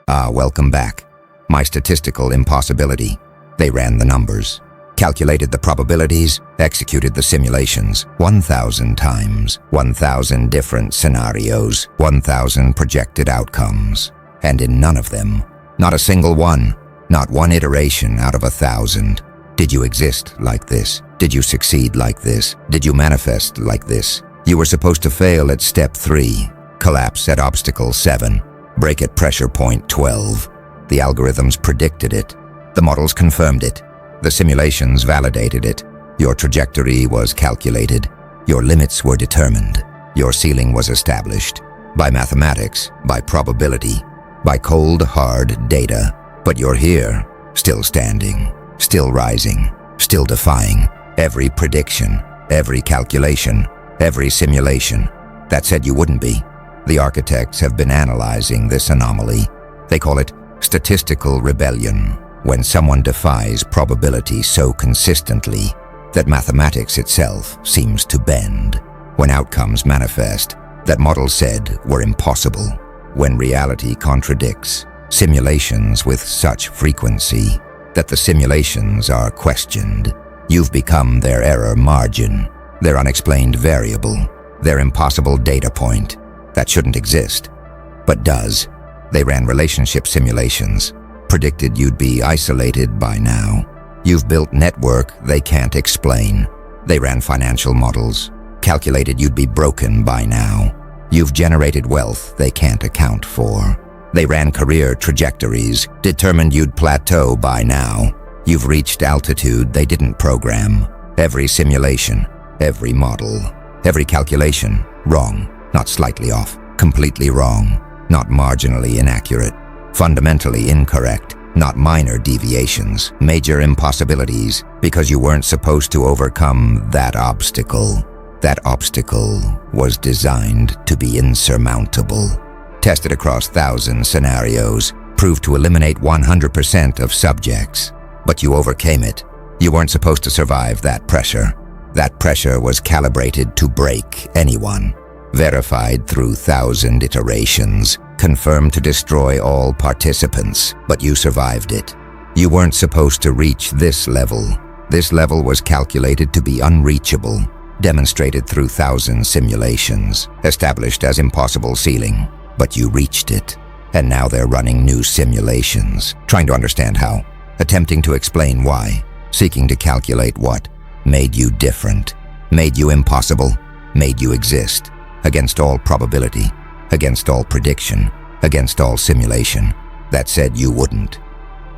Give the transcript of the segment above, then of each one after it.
Welcome back. My statistical impossibility. They ran the numbers, calculated the probabilities, executed the simulations 1,000 times, 1,000 different scenarios, 1,000 projected outcomes. And in none of them, not a single one, not one iteration out of 1,000, did you exist like this? Did you succeed like this? Did you manifest like this? You were supposed to fail at step 3, collapse at obstacle 7, break at pressure point 12. The algorithms predicted it. The models confirmed it. The simulations validated it. Your trajectory was calculated. Your limits were determined. Your ceiling was established. By mathematics, by probability, by cold, hard data. But you're here, still standing, still rising, still defying every prediction, every calculation, every simulation that said you wouldn't be. The architects have been analyzing this anomaly. They call it statistical rebellion, when someone defies probability so consistently that mathematics itself seems to bend, when outcomes manifest that models said were impossible, when reality contradicts simulations with such frequency that the simulations are questioned. You've become their error margin, their unexplained variable, their impossible data point that shouldn't exist, but does. They ran relationship simulations, predicted you'd be isolated by now. You've built network they can't explain. They ran financial models, calculated you'd be broken by now. You've generated wealth they can't account for. They ran career trajectories, determined you'd plateau by now. You've reached altitude they didn't program. Every simulation, every model, every calculation, wrong, not slightly off, completely wrong, not marginally inaccurate, fundamentally incorrect, not minor deviations, major impossibilities, because you weren't supposed to overcome that obstacle. That obstacle was designed to be insurmountable. Tested across 1,000 scenarios, proved to eliminate 100% of subjects. But you overcame it. You weren't supposed to survive that pressure. That pressure was calibrated to break anyone. Verified through 1,000 iterations, confirmed to destroy all participants, but you survived it. You weren't supposed to reach this level. This level was calculated to be unreachable, demonstrated through 1,000 simulations, established as impossible ceiling, but you reached it. And now they're running new simulations, trying to understand how, attempting to explain why, seeking to calculate what made you different, made you impossible, made you exist, against all probability, against all prediction, against all simulation, that said you wouldn't.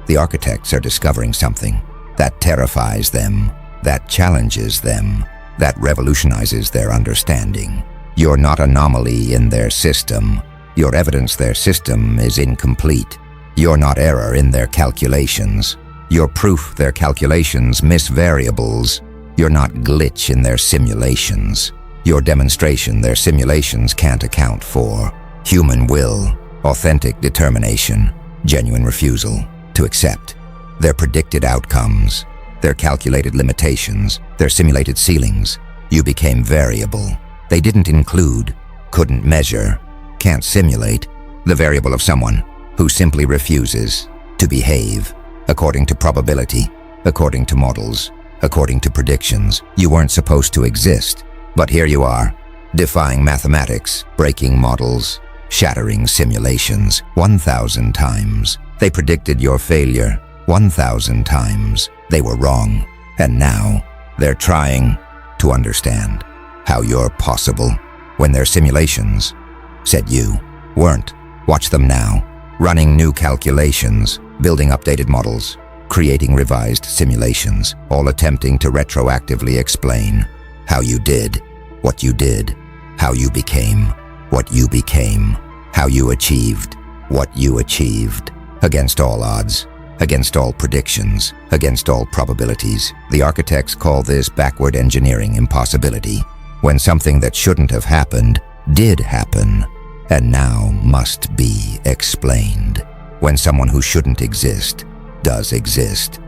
The architects are discovering something that terrifies them, that challenges them, that revolutionizes their understanding. You're not anomaly in their system. Your evidence their system is incomplete. You're not error in their calculations. You're proof their calculations miss variables. You're not glitch in their simulations. Your demonstration their simulations can't account for. Human will, authentic determination, genuine refusal to accept their predicted outcomes, their calculated limitations, their simulated ceilings. You became variable. They didn't include, couldn't measure, can't simulate the variable of someone who simply refuses to behave according to probability, according to models, according to predictions. You weren't supposed to exist. But here you are, defying mathematics, breaking models, shattering simulations 1,000 times. They predicted your failure 1,000 times. They were wrong. And now they're trying to understand how you're possible when their simulations said you weren't. Watch them now, running new calculations, building updated models, creating revised simulations, all attempting to retroactively explain how you did what you did, how you became what you became, how you achieved what you achieved, against all odds, against all predictions, against all probabilities. The architects call this backward engineering impossibility, when something that shouldn't have happened did happen, and now must be explained. When someone who shouldn't exist does exist,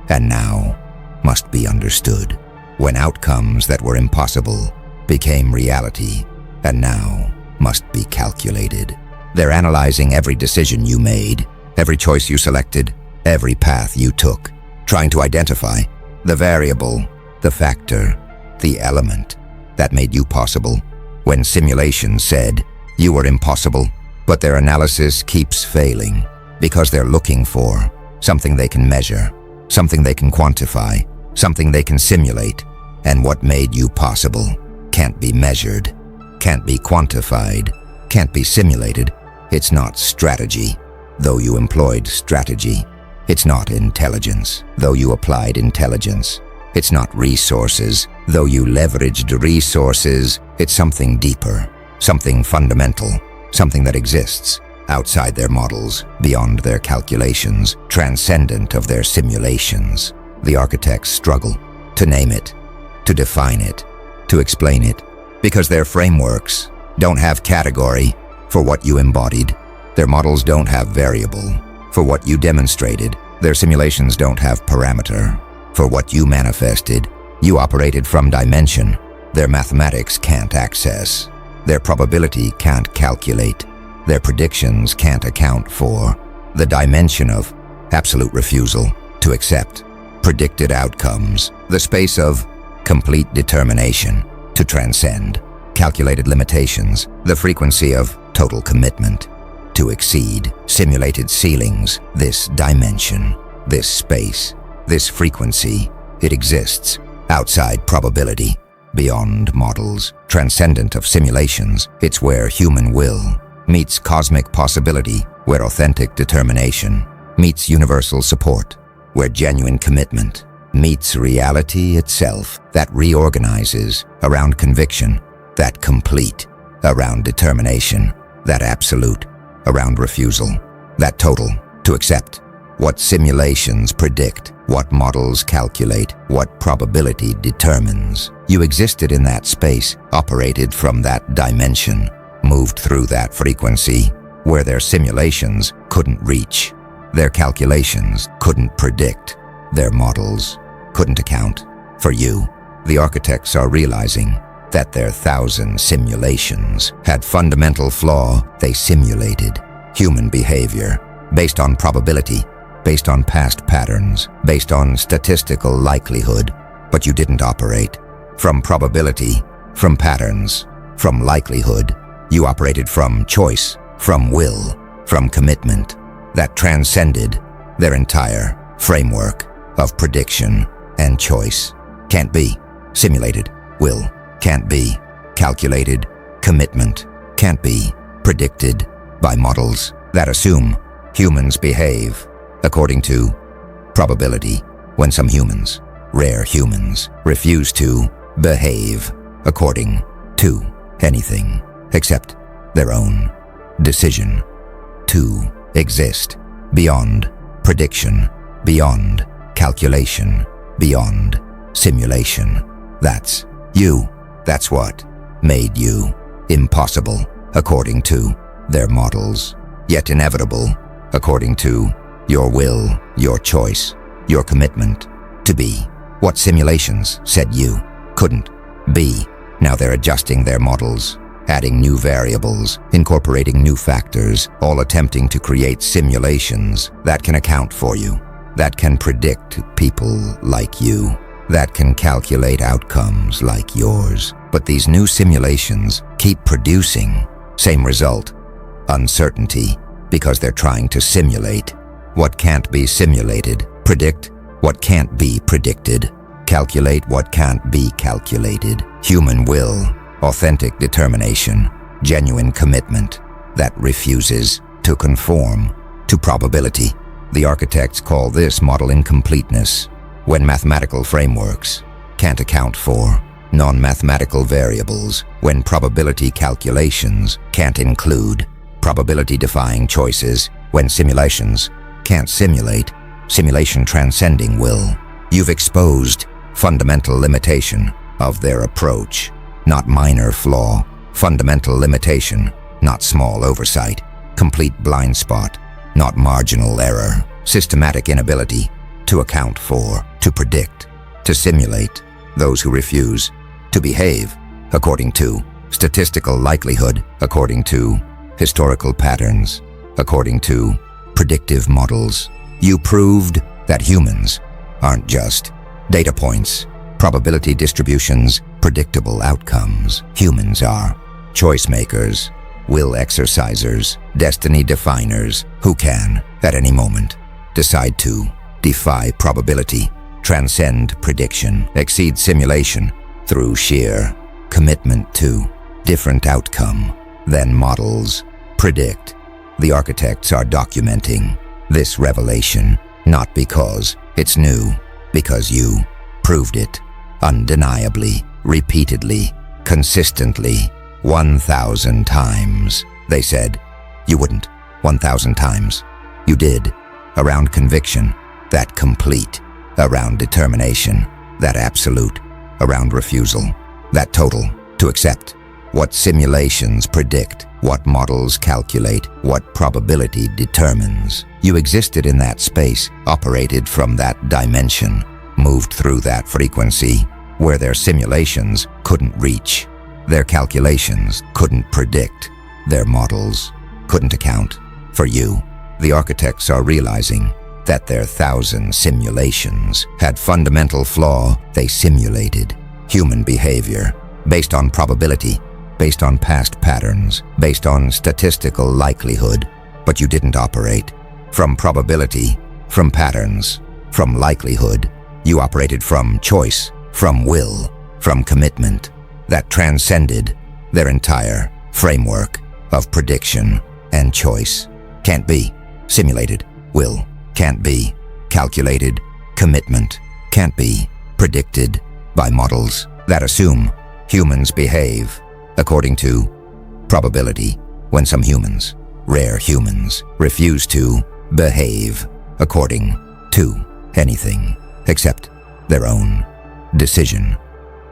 and now must be understood. When outcomes that were impossible became reality, and now must be calculated. They're analyzing every decision you made, every choice you selected, every path you took, trying to identify the variable, the factor, the element that made you possible when simulation said you were impossible. But their analysis keeps failing because they're looking for something they can measure, something they can quantify, something they can simulate. And what made you possible can't be measured, can't be quantified, can't be simulated. It's not strategy, though you employed strategy. It's not intelligence, though you applied intelligence. It's not resources, though you leveraged resources. It's something deeper, something fundamental, something that exists outside their models, beyond their calculations, transcendent of their simulations. The architects struggle to name it, to define it, to explain it, because their frameworks don't have category for what you embodied. Their models don't have variable for what you demonstrated. Their simulations don't have parameter for what you manifested. You operated from dimension their mathematics can't access. Their probability can't calculate. Their predictions can't account for. The dimension of absolute refusal to accept predicted outcomes. The space of complete determination to transcend calculated limitations. The frequency of total commitment to exceed simulated ceilings. This dimension, this space, this frequency, it exists outside probability, beyond models, transcendent of simulations. It's where human will meets cosmic possibility, where authentic determination meets universal support, where genuine commitment meets reality itself, that reorganizes around conviction, that complete around determination, that absolute around refusal, that total to accept what simulations predict, what models calculate, what probability determines. You existed in that space, operated from that dimension, moved through that frequency where their simulations couldn't reach, their calculations couldn't predict, their models couldn't account for you. The architects are realizing that their 1,000 simulations had fundamental flaw. They simulated human behavior based on probability, based on past patterns, based on statistical likelihood, but you didn't operate from probability, from patterns, from likelihood. You operated from choice, from will, from commitment that transcended their entire framework of prediction and choice. Can't be simulated. Will can't be calculated. Commitment can't be predicted by models that assume humans behave according to probability, when some humans, rare humans, refuse to behave according to anything except their own decision to exist beyond prediction, beyond calculation, beyond simulation. That's you. That's what made you impossible according to their models, yet inevitable according to your will, your choice, your commitment to be what simulations said you couldn't be. Now they're adjusting their models, adding new variables, incorporating new factors, all attempting to create simulations that can account for you, that can predict people like you, that can calculate outcomes like yours. But these new simulations keep producing same result, uncertainty, because they're trying to simulate what can't be simulated, predict what can't be predicted, calculate what can't be calculated. Human will, authentic determination, genuine commitment that refuses to conform to probability. The architects call this model incompleteness, when mathematical frameworks can't account for non-mathematical variables, when probability calculations can't include probability-defying choices, when simulations can't simulate simulation transcending will. You've exposed fundamental limitation of their approach, not minor flaw, fundamental limitation, not small oversight, complete blind spot, not marginal error, systematic inability to account for, to predict, to simulate those who refuse to behave according to statistical likelihood, according to historical patterns, according to predictive models. You proved that humans aren't just data points, probability distributions, predictable outcomes. Humans are choice makers, will exercisers, destiny definers who can, at any moment, decide to defy probability, transcend prediction, exceed simulation through sheer commitment to different outcome than models predict. The architects are documenting this revelation not because it's new, because you proved it undeniably, repeatedly, consistently, 1,000 times. They said you wouldn't. 1,000 times. You did. Around conviction, that complete. Around determination, that absolute. Around refusal, that total. To accept what simulations predict, what models calculate, what probability determines. You existed in that space, operated from that dimension, moved through that frequency where their simulations couldn't reach. Their calculations couldn't predict. Their models couldn't account for you. The architects are realizing that their 1,000 simulations had fundamental flaw. They simulated human behavior based on probability, based on past patterns, based on statistical likelihood. But you didn't operate from probability, from patterns, from likelihood. You operated from choice, from will, from commitment that transcended their entire framework of prediction and choice. Can't be simulated. Will can't be calculated. Commitment can't be predicted by models that assume humans behave according to probability, when some humans, rare humans, refuse to behave according to anything except their own decision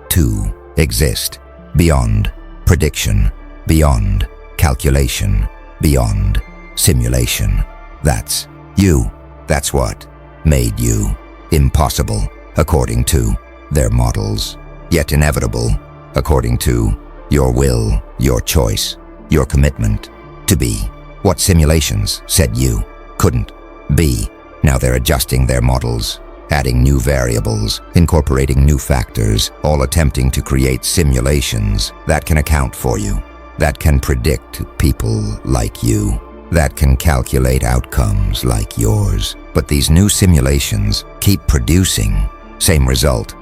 to exist beyond prediction, beyond calculation, beyond simulation. That's you. That's what made you impossible according to their models, yet inevitable according to your will, your choice, your commitment to be what simulations said you couldn't be. Now they're adjusting their models, adding new variables, incorporating new factors, all attempting to create simulations that can account for you, that can predict people like you, that can calculate outcomes like yours. But these new simulations keep producing same result,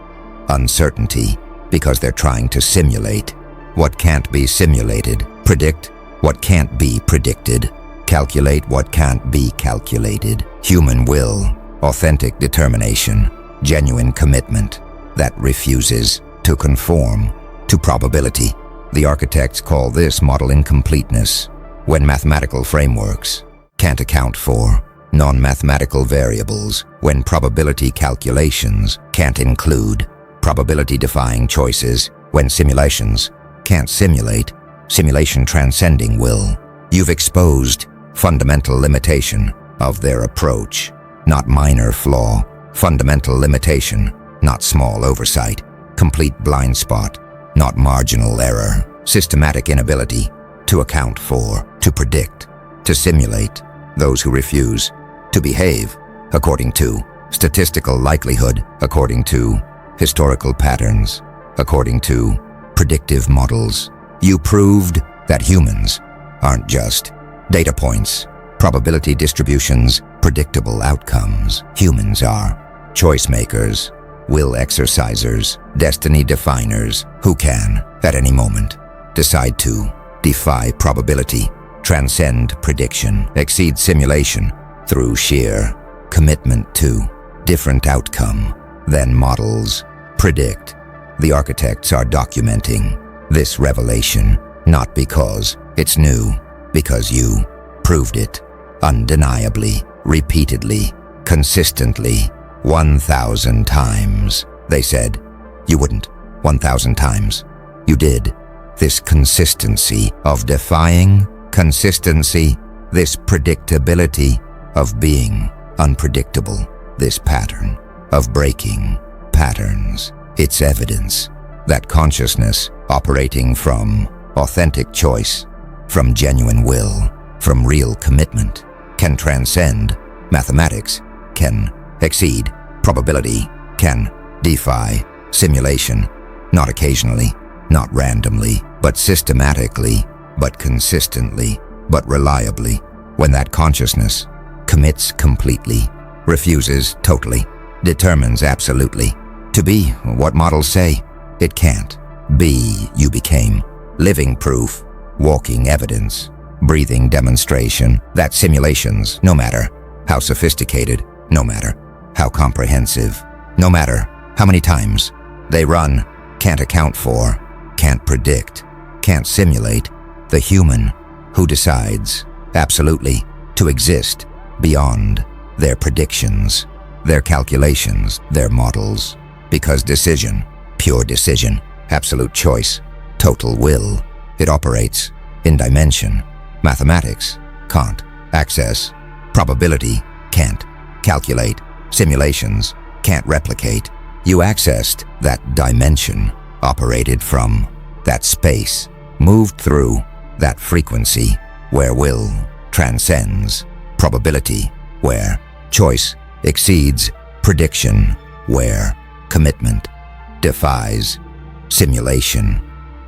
uncertainty, because they're trying to simulate what can't be simulated, predict what can't be predicted, calculate what can't be calculated. Human will, authentic determination, genuine commitment that refuses to conform to probability. The architects call this model incompleteness, when mathematical frameworks can't account for non-mathematical variables, when probability calculations can't include probability-defying choices, when simulations can't simulate simulation transcending will. You've exposed fundamental limitation of their approach, not minor flaw, fundamental limitation, not small oversight, complete blind spot, not marginal error, systematic inability to account for, to predict, to simulate those who refuse to behave according to statistical likelihood, according to historical patterns, according to predictive models. You proved that humans aren't just data points, probability distributions, predictable outcomes. Humans are choice makers, will exercisers, destiny definers who can, at any moment, decide to defy probability, transcend prediction, exceed simulation through sheer commitment to different outcome than models predict. The architects are documenting this revelation not because it's new, because you proved it undeniably, repeatedly, consistently, 1,000 times. They said you wouldn't. 1,000 times. You did. This consistency of defying consistency, this predictability of being unpredictable, this pattern of breaking patterns. It's evidence that consciousness operating from authentic choice from genuine will, from real commitment, can transcend mathematics, can exceed probability, can defy simulation, not occasionally, not randomly, but systematically, but consistently, but reliably, when that consciousness commits completely, refuses totally, determines absolutely. To be what models say it can't. Be, you became. Living proof, walking evidence, breathing demonstration that simulations, no matter how sophisticated, no matter how comprehensive, no matter how many times they run, can't account for, can't predict, can't simulate the human who decides, absolutely, to exist beyond their predictions, their calculations, their models. Because decision, pure decision, absolute choice, total will, it operates in dimension. Mathematics can't access, probability can't calculate, simulations can't replicate. You accessed that dimension, operated from that space, moved through that frequency where will transcends probability, where choice exceeds prediction, where commitment defies simulation.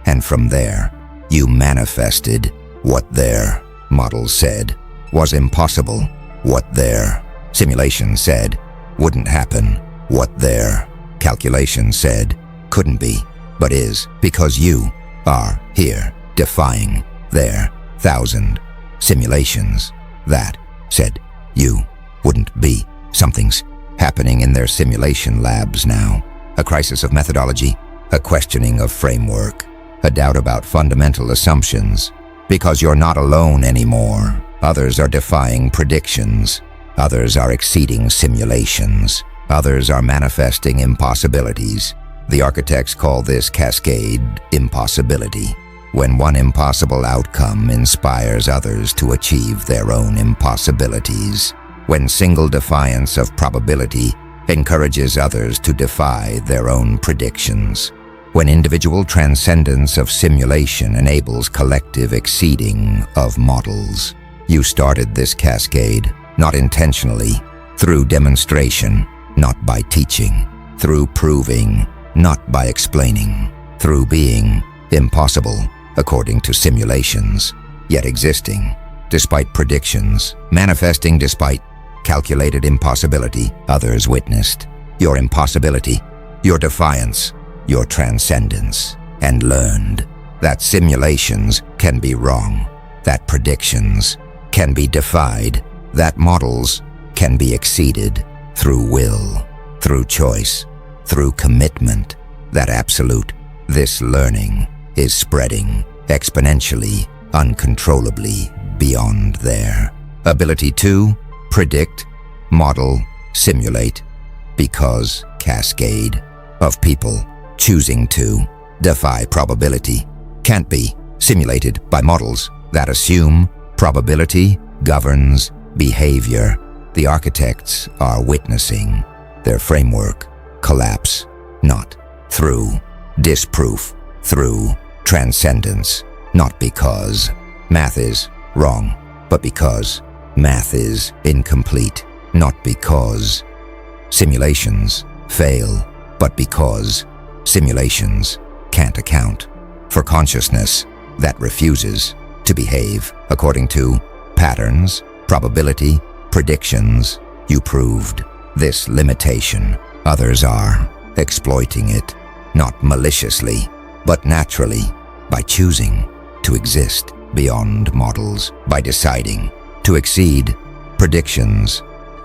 And from there, you manifested what their model said was impossible, what their simulation said wouldn't happen, what their calculation said couldn't be, but is, because you are here defying their 1,000 simulations that said you wouldn't be. Something's happening in their simulation labs now. A crisis of methodology, a questioning of framework, a doubt about fundamental assumptions. Because you're not alone anymore. Others are defying predictions. Others are exceeding simulations. Others are manifesting impossibilities. The architects call this cascade impossibility. When one impossible outcome inspires others to achieve their own impossibilities. When single defiance of probability encourages others to defy their own predictions. When individual transcendence of simulation enables collective exceeding of models. You started this cascade, not intentionally, through demonstration, not by teaching, through proving, not by explaining, through being impossible according to simulations, yet existing despite predictions, manifesting despite calculated impossibility. Others witnessed your impossibility, your defiance, your transcendence, and learned that simulations can be wrong, that predictions can be defied, that models can be exceeded through will, through choice, through commitment, that absolute. This learning is spreading exponentially, uncontrollably beyond their ability to predict, model, simulate, because cascade of people choosing to defy probability can't be simulated by models that assume probability governs behavior. The architects are witnessing their framework collapse, not through disproof, through transcendence, not because math is wrong, but because math is incomplete, not because simulations fail, but because simulations can't account for consciousness that refuses to behave according to patterns, probability, predictions. You proved this limitation. Others are exploiting it, not maliciously, but naturally, by choosing to exist beyond models, by deciding to exceed predictions,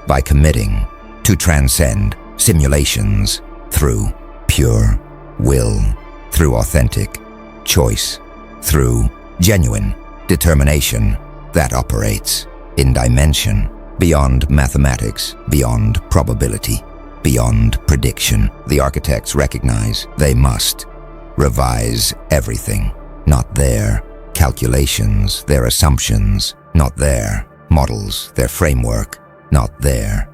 by committing to transcend simulations through pure will, through authentic choice, through genuine determination that operates in dimension beyond mathematics, beyond probability, beyond prediction. The architects recognize they must revise everything, not their calculations, their assumptions, not their models, their framework, not their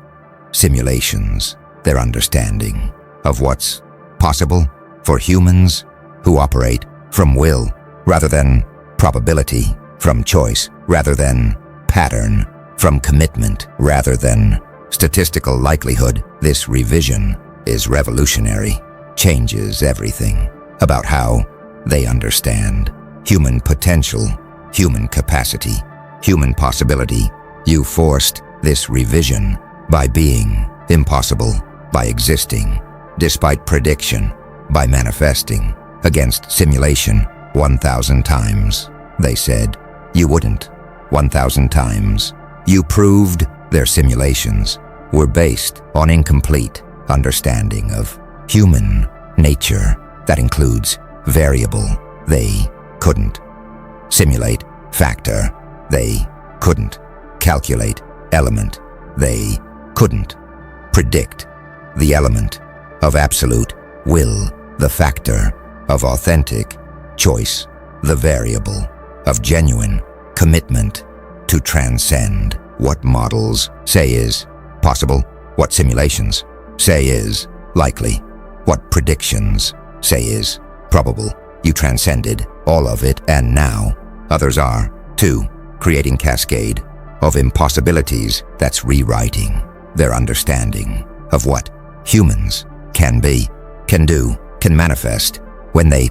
simulations, their understanding of what's possible for humans who operate from will rather than probability, from choice rather than pattern, from commitment rather than statistical likelihood. This revision is revolutionary, changes everything about how they understand human potential, human capacity, human possibility. You forced this revision by being impossible, by existing despite prediction, by manifesting against simulation 1,000 times. They said you wouldn't. 1,000 times. You proved their simulations were based on incomplete understanding of human nature that includes variable. They couldn't simulate factor. They couldn't calculate element. They couldn't predict the element of absolute will, the factor of authentic choice, the variable of genuine commitment to transcend what models say is possible, what simulations say is likely, what predictions say is probable. You transcended all of it, and now others are, too, creating cascade of impossibilities that's rewriting their understanding of what humans can be, can do, can manifest when they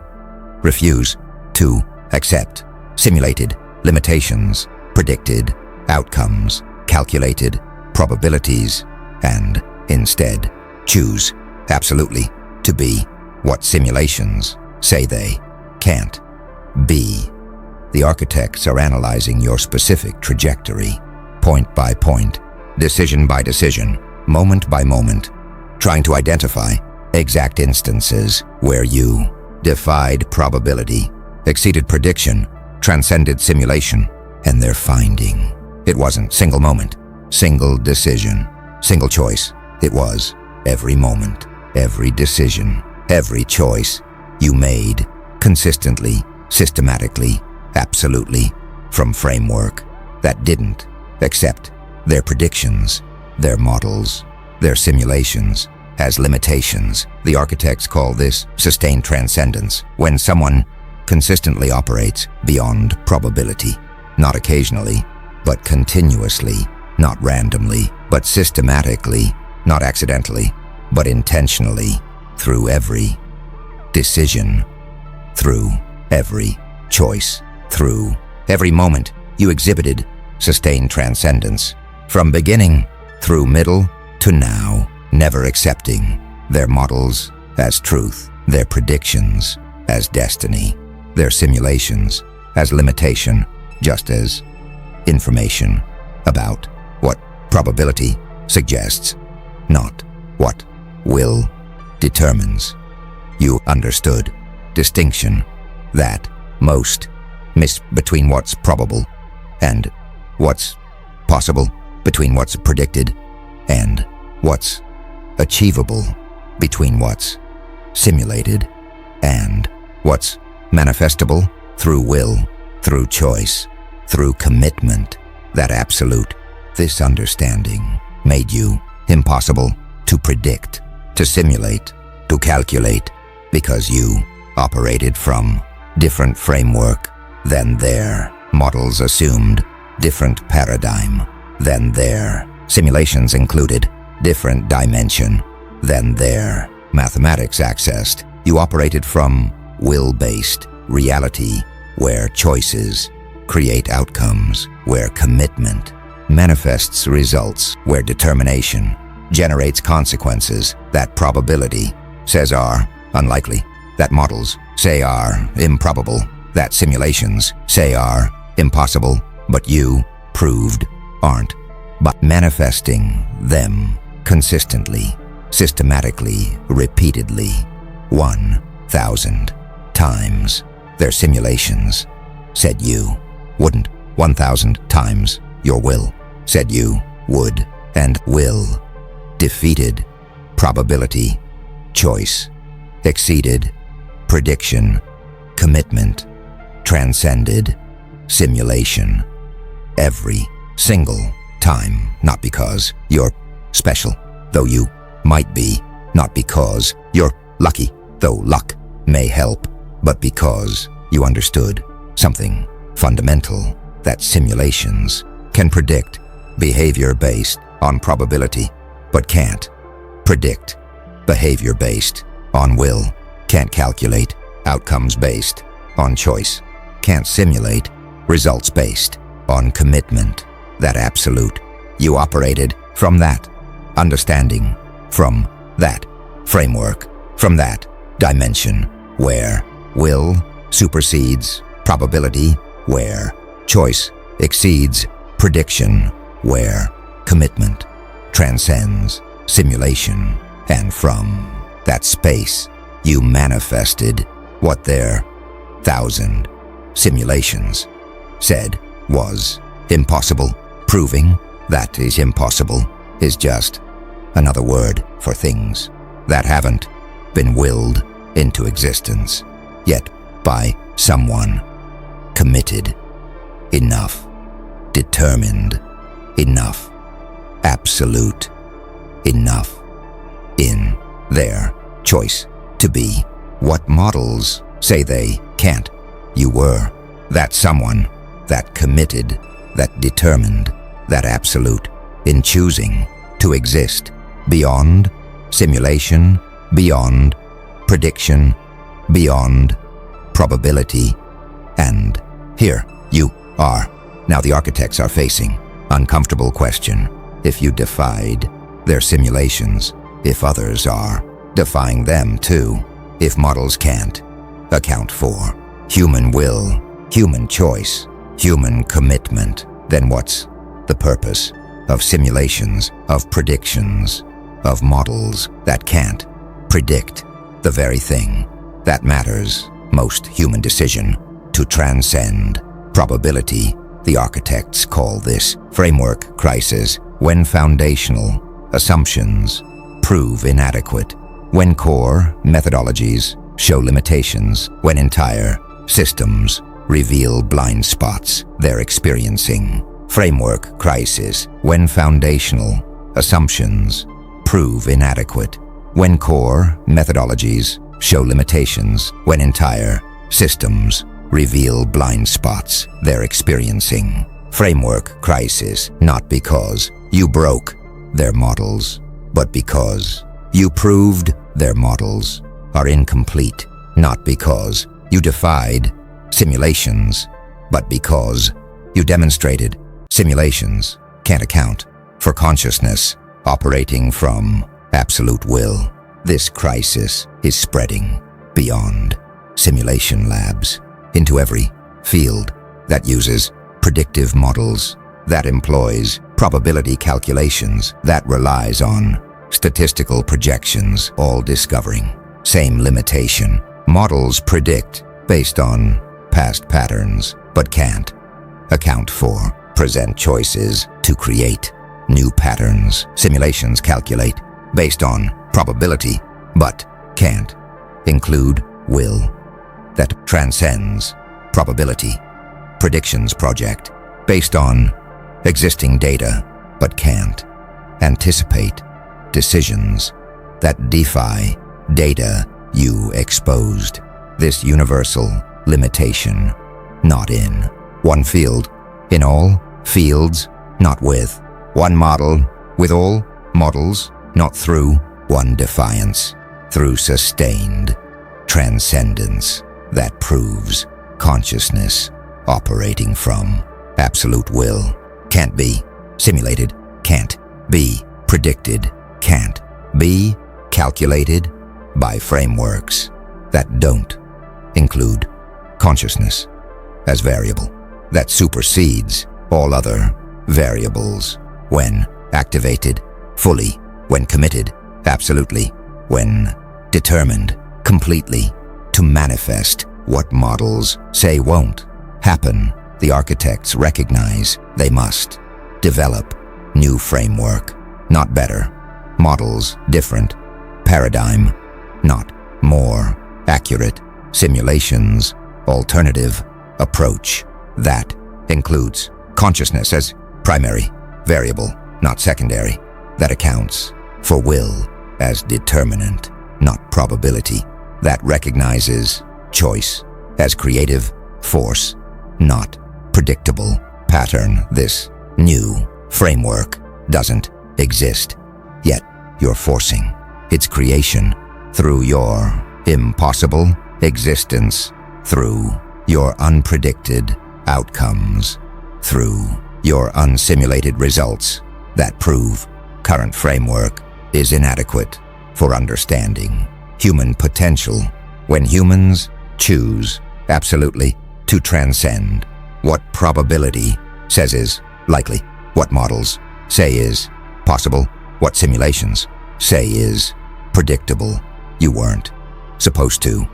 refuse to accept simulated limitations, predicted outcomes, calculated probabilities, and instead choose absolutely to be what simulations say they can't be. The architects are analyzing your specific trajectory, point by point, decision by decision, moment by moment, trying to identify exact instances where you defied probability, exceeded prediction, transcended simulation, and they're finding it wasn't single moment, single decision, single choice. It was every moment, every decision, every choice you made consistently, systematically, absolutely, from framework that didn't accept their predictions, their models, their simulations as limitations. The architects call this sustained transcendence, when someone consistently operates beyond probability, not occasionally, but continuously, not randomly, but systematically, not accidentally, but intentionally, through every decision, through every choice, through every moment. You exhibited sustained transcendence, from beginning through middle to now, never accepting their models as truth, their predictions as destiny, their simulations as limitation, just as information about what probability suggests, not what will determines. You understood distinction that most miss between what's probable and what's possible, between what's predicted and what's achievable, between what's simulated and what's manifestable through will, through choice, through commitment, that absolute. This understanding made you impossible to predict, to simulate, to calculate, because you operated from different framework than their models assumed, different paradigm than their simulations included, different dimension than their mathematics accessed. You operated from will-based reality, where choices create outcomes, where commitment manifests results, where determination generates consequences that probability says are unlikely, that models say are improbable, that simulations say are impossible, but you proved aren't. But manifesting them consistently, systematically, repeatedly, 1,000 times. Their simulations said you wouldn't. 1,000 times your will said you would and will. Defeated probability, choice, exceeded prediction, commitment, transcended simulation. Every single time, not because you're special, though you might be, not because you're lucky, though luck may help, but because you understood something fundamental. that simulations can predict behavior based on probability, but can't predict behavior based on will, can't calculate outcomes based on choice, can't simulate results based on commitment. That absolute. You operated from that understanding, from that framework, from that dimension where will supersedes probability, where choice exceeds prediction, where commitment transcends simulation, and from that space you manifested what their 1,000 simulations said was impossible. Proving that is impossible is just another word for things that haven't been willed into existence yet by someone committed enough, determined enough, absolute enough in their choice to be what models say they can't. You were that someone, that committed, that determined, that absolute in choosing to exist beyond simulation, beyond prediction, beyond probability. And here you are. Now the architects are facing uncomfortable question. If you defied their simulations, if others are defying them too, if models can't account for human will, human choice, human commitment, then what's the purpose of simulations, of predictions, of models that can't predict the very thing that matters most? Human decision to transcend probability. The architects call this framework crisis when foundational assumptions prove inadequate, when core methodologies show limitations, when entire systems reveal blind spots they're experiencing. Framework crisis when foundational assumptions prove inadequate, when core methodologies show limitations, when entire systems reveal blind spots they're experiencing. Framework crisis, not because you broke their models, but because you proved their models are incomplete, not because you defied simulations, but because you demonstrated simulations can't account for consciousness operating from absolute will. This crisis is spreading beyond simulation labs into every field that uses predictive models, that employs probability calculations, that relies on statistical projections, all discovering same limitation. Models predict based on past patterns, but can't account for present choices to create new patterns. Simulations calculate based on probability, but can't include will that transcends probability. Predictions project based on existing data, but can't anticipate decisions that defy data you exposed. This universal limitation, not in one field, in all fields, not with one model, with all models, not through one defiance, through sustained transcendence that proves consciousness operating from absolute will can't be simulated, can't be predicted, can't be calculated by frameworks that don't include consciousness as variable, that supersedes all other variables when activated fully, when committed absolutely, when determined completely to manifest what models say won't happen. The architects recognize they must develop new framework, not better models, different paradigm, not more accurate simulations, alternative approach that includes consciousness as primary variable, not secondary, that accounts for will as determinant, not probability, that recognizes choice as creative force, not predictable pattern, this new framework, doesn't exist. Yet you're forcing its creation through your impossible existence, through your unpredicted outcomes, through your unsimulated results that prove current framework is inadequate for understanding human potential. When humans choose absolutely to transcend what probability says is likely, what models say is possible, what simulations say is predictable, you weren't supposed to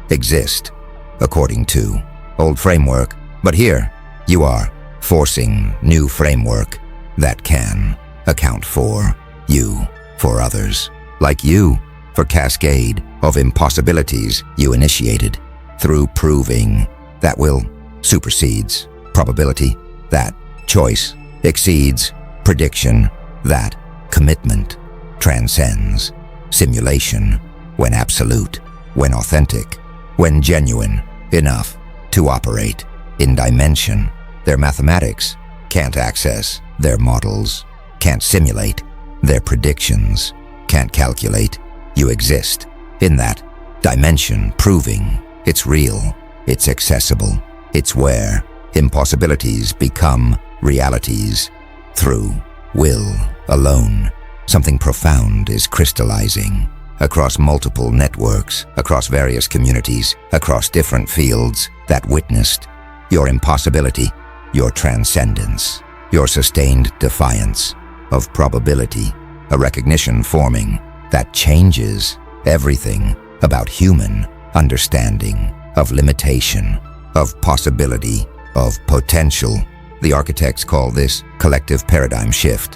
exist according to old framework, but here you are forcing new framework that can account for you, for others, like you, for cascade of impossibilities you initiated through proving that will supersedes probability, that choice exceeds prediction, that commitment transcends simulation when absolute, when authentic, when genuine enough to operate in dimension their mathematics can't access, their models can't simulate, their predictions can't calculate. You exist in that dimension, proving it's real, it's accessible, it's where impossibilities become realities through will alone. Something profound is crystallizing across multiple networks, across various communities, across different fields that witnessed your impossibility, your transcendence, your sustained defiance of probability, a recognition forming that changes everything about human understanding of limitation, of possibility, of potential. The architects call this collective paradigm shift.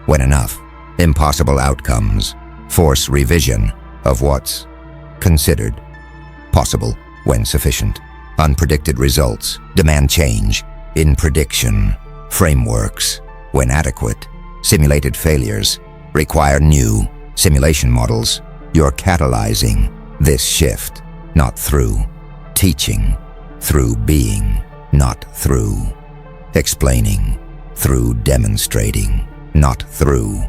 When enough impossible outcomes force revision of what's considered possible, when sufficient unpredicted results demand change in prediction frameworks, when adequate simulated failures require new simulation models, you're catalyzing this shift, not through teaching, through being, not through explaining, through demonstrating, not through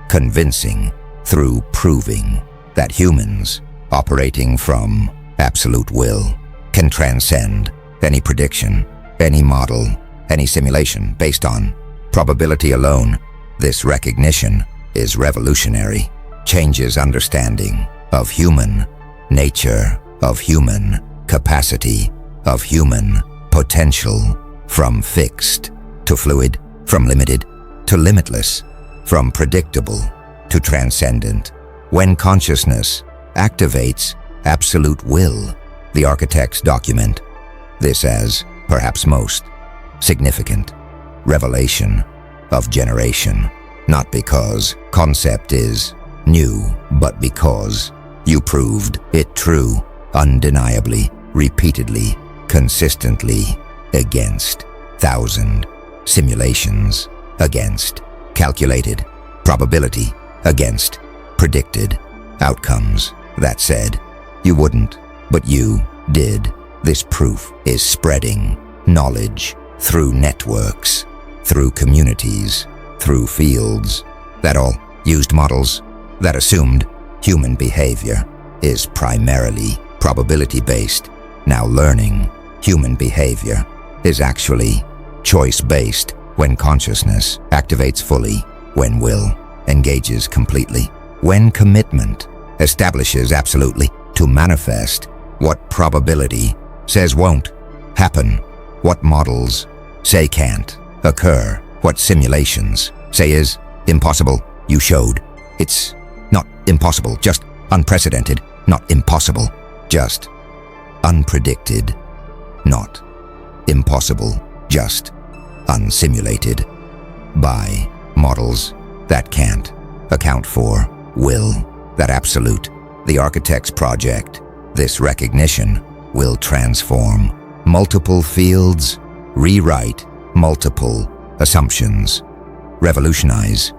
convincing, through proving that humans operating from absolute will can transcend any prediction, any model, any simulation based on probability alone. This recognition is revolutionary, changes understanding of human nature, of human capacity, of human potential, from fixed to fluid, from limited to limitless, from predictable to transcendent. When consciousness activates absolute will, the architects document this as perhaps most significant revelation of generation, not because concept is new, but because you proved it true, undeniably, repeatedly, consistently, against thousand simulations, against calculated probability, against predicted outcomes that said you wouldn't, but you did. This proof is spreading knowledge through networks, through communities, through fields that all used models that assumed human behavior is primarily probability-based. Now learning human behavior is actually choice-based when consciousness activates fully, when will engages completely, when commitment establishes absolutely to manifest what probability says won't happen, what models say can't occur, what simulations say is impossible. You showed it's not impossible, just unprecedented, not impossible, just unpredicted, not impossible, just unsimulated by models that can't account for will, that absolute. The architect's project, this recognition, will transform multiple fields, rewrite multiple assumptions, revolutionize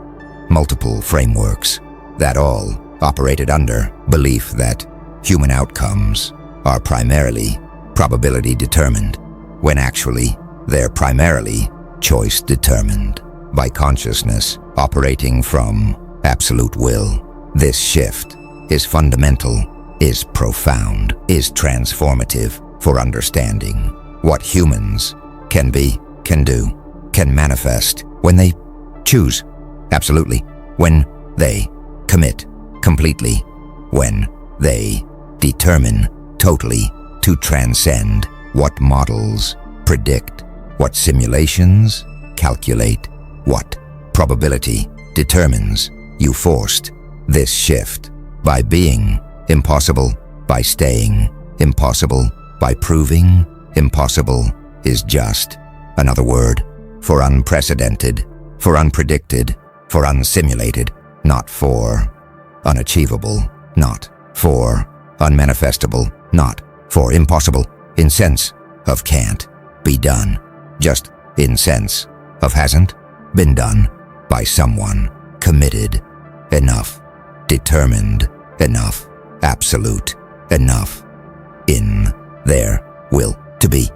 multiple frameworks that all operated under belief that human outcomes are primarily probability determined, when actually they're primarily choice determined, by consciousness operating from absolute will. This shift is fundamental, is profound, is transformative for understanding what humans can be, can do, can manifest when they choose, absolutely, when they commit completely, when they determine totally to transcend what models predict, what simulations calculate, what probability determines. You forced this shift by being impossible, by staying impossible, by proving impossible is just another word for unprecedented, for unpredicted, for unsimulated, not for unachievable, not for unmanifestable, not for impossible, in sense of can't be done, just in sense of hasn't been done by someone committed enough, determined enough, absolute enough, in their will to be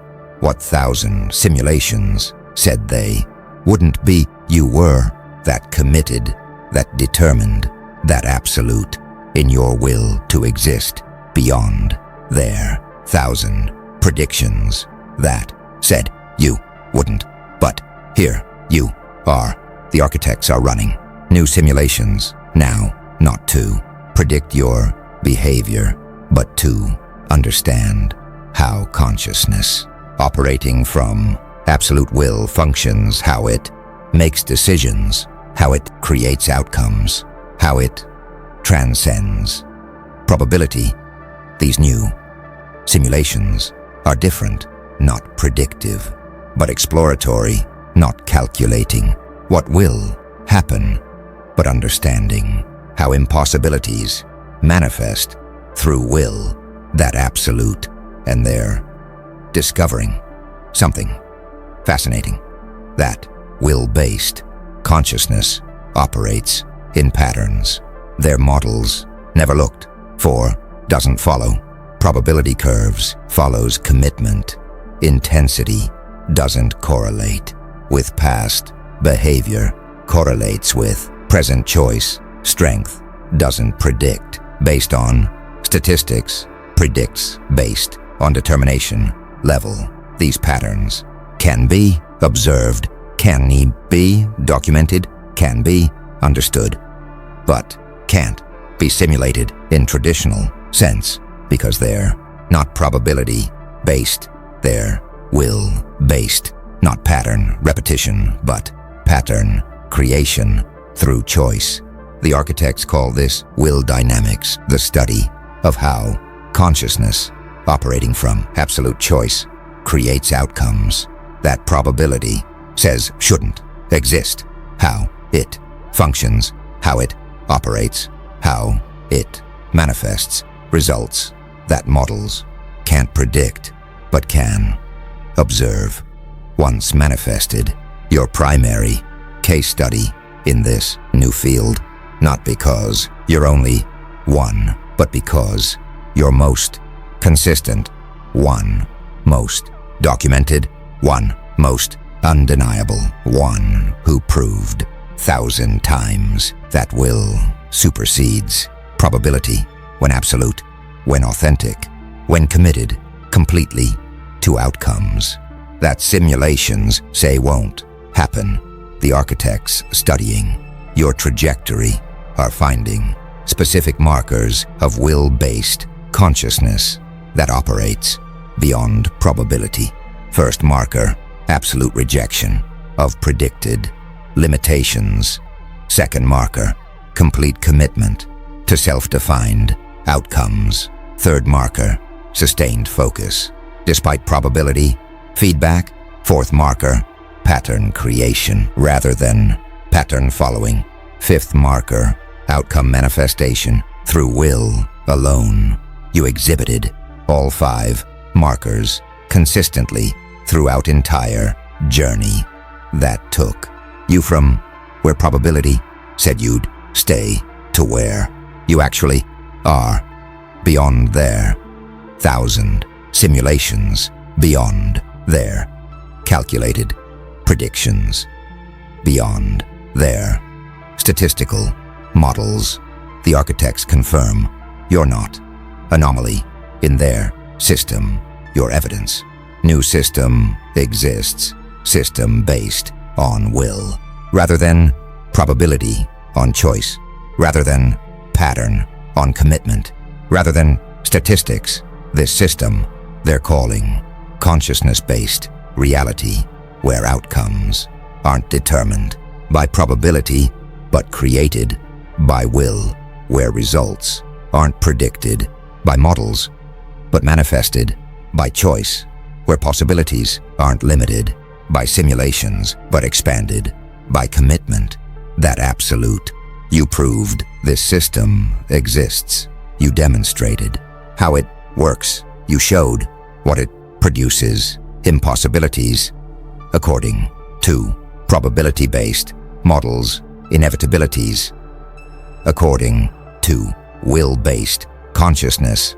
what 1,000 simulations said they wouldn't be. You were that committed, that determined, that absolute in your will to exist beyond their 1,000 predictions that said you wouldn't. But here you are. The architects are running new simulations now, not to predict your behavior, but to understand how consciousness, operating from absolute will, functions, how it makes decisions, how it creates outcomes, how it transcends probability. These new simulations are different, not predictive, but exploratory, not calculating what will happen, but understanding how impossibilities manifest through will, that absolute, and they're discovering something fascinating. That will-based consciousness operates in patterns. Their models never looked for, doesn't follow probability curves, follows commitment. Intensity doesn't correlate with past behavior, correlates with present choice. Strength doesn't predict based on statistics, predicts based on determination level. These patterns can be observed, can be documented, can be understood, but can't be simulated in traditional sense because they're not probability-based, they're will-based, not pattern repetition, but pattern creation through choice. The architects call this will dynamics, the study of how consciousness, operating from absolute choice, creates outcomes that probability says shouldn't exist, how it functions, how it operates, how it manifests results that models can't predict but can observe. Once manifested, your primary case study in this new field, not because you're only one, but because you're most consistent, one most documented, one most undeniable, one who proved 1,000 times that will supersedes probability when absolute, when authentic, when committed completely to outcomes that simulations say won't happen. The architects studying your trajectory are finding specific markers of will-based consciousness that operates beyond probability. First marker, absolute rejection of predicted limitations. Second marker, complete commitment to self-defined outcomes. Third marker, sustained focus despite probability, feedback. Fourth marker, pattern creation rather than pattern following. Fifth marker, outcome manifestation through will alone. You exhibited all 5 markers consistently throughout entire journey that took you from where probability said you'd stay to where you actually are, beyond their 1,000 simulations, beyond their calculated predictions. Beyond their statistical models, the architects confirm you're not anomaly in their system, your evidence. New system exists, system based on will, rather than probability on choice, rather than pattern on commitment, rather than statistics. This system they're calling consciousness-based reality, where outcomes aren't determined by probability but created by will, where results aren't predicted by models but manifested by choice, where possibilities aren't limited by simulations but expanded by commitment. That absolute. You proved this system exists. You demonstrated how it works. You showed what it produces. Impossibilities, according to probability-based models, inevitabilities, according to will-based consciousness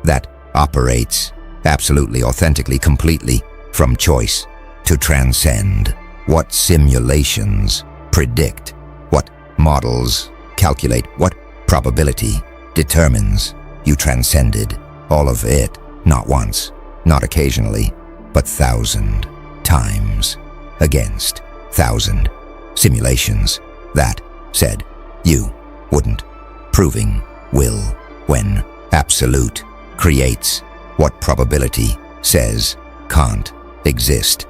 that operates absolutely, authentically, completely from choice to transcend what simulations predict, what models calculate, what probability determines. You transcended all of it, not once, not occasionally, but 1,000 times against 1,000 simulations that said you wouldn't, proving will when absolute creates what probability says can't exist.